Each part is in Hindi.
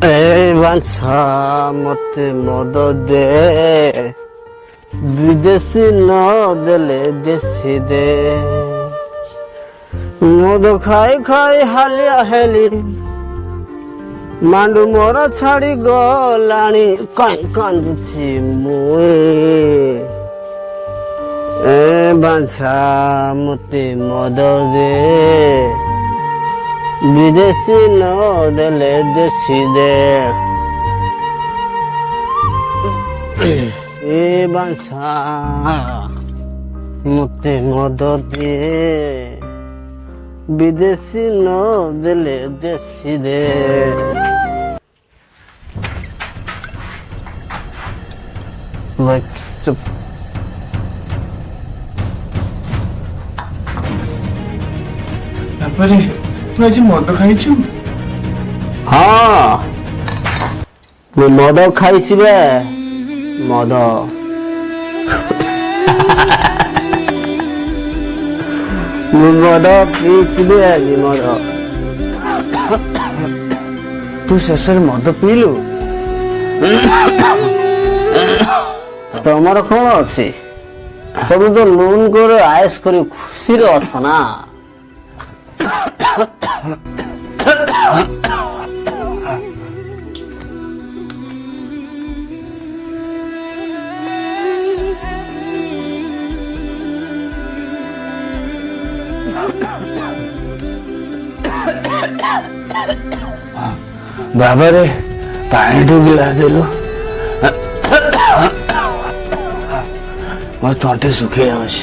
বাঞ্ছা মতে মদ দে বিদেশি ন দেলে দেশি দে মদ খাই খাই হালিয়া হেলি মাଣ୍ଡୁ ମୋର ଛାଡି ଗଲାଣି କାଇଁ କାନ୍ଦୁଛି ମୁଇଁ ଏ ବାଞ୍ଛା ମତେ ମଦ ଦେ विदेशी न देले देशी दे ए बांछा मते मद दे विदेशी न देले देशी दे like चुप तू आज मद खाई हाँ ମୁଁ ମଦ ଖାଇଛି ବେ ମଦ ମୁଁ ମଦ ପିଇଛି ବେ ଆଜି ମଦ ତୁ ଶେଷରେ ମଦ ପିଇଲୁ ତମର କଣ ଅଛି ତମେ ତ ଲୋନ୍ କରି ଆୟସ କରି ଖୁସିରେ ଅଛ ନା बाबा रे पानी तो गिलास दे लो मोर तंटे सुखे जाउछ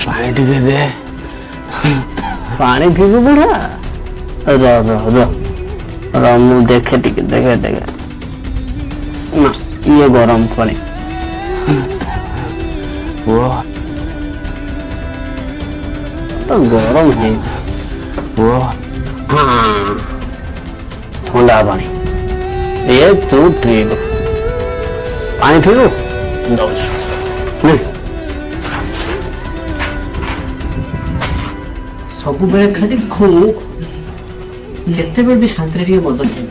पानी टिके दे पानी पीबू बुढ़ा मु देखे टिके देखे देखे ना ये गरम पानी वो गरम है वो ठंडा पानी ये तू पीबू पानी पीबू दउछ सब बेले खाली खूब केते बेल भी शांति रे मदद दे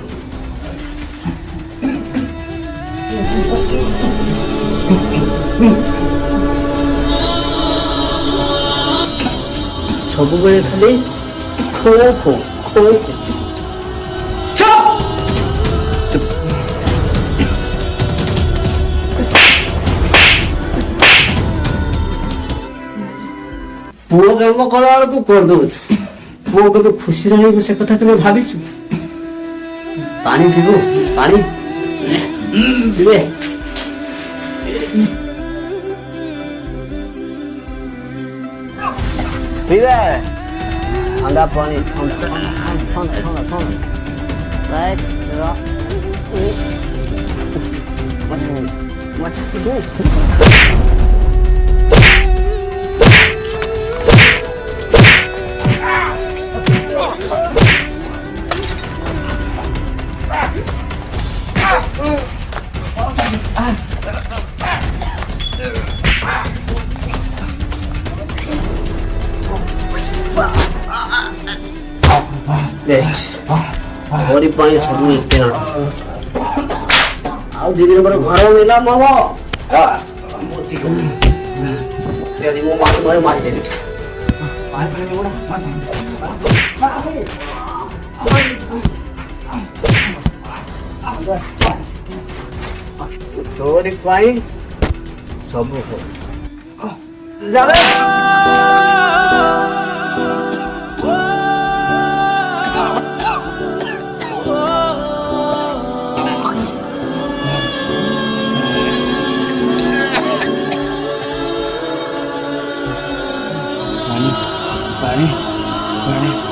सब बेले खाली खूब खूब खूब पुओ जन्म कला बेलू कर दौ पुओ के खुशी रही से कथा के भावी पानी पीबू पानी पीबे पीबे ठंडा पानी ठंडा ठंडा ठंडा ठंडा राइट what you do बड़ी पानी सब इतना आओ दीदी ने बड़ा घर मिला मामा मोती को तेरी वो मार मार मार दे पानी पानी बड़ा चोरी पाई सब हो जावे पानी पानी पानी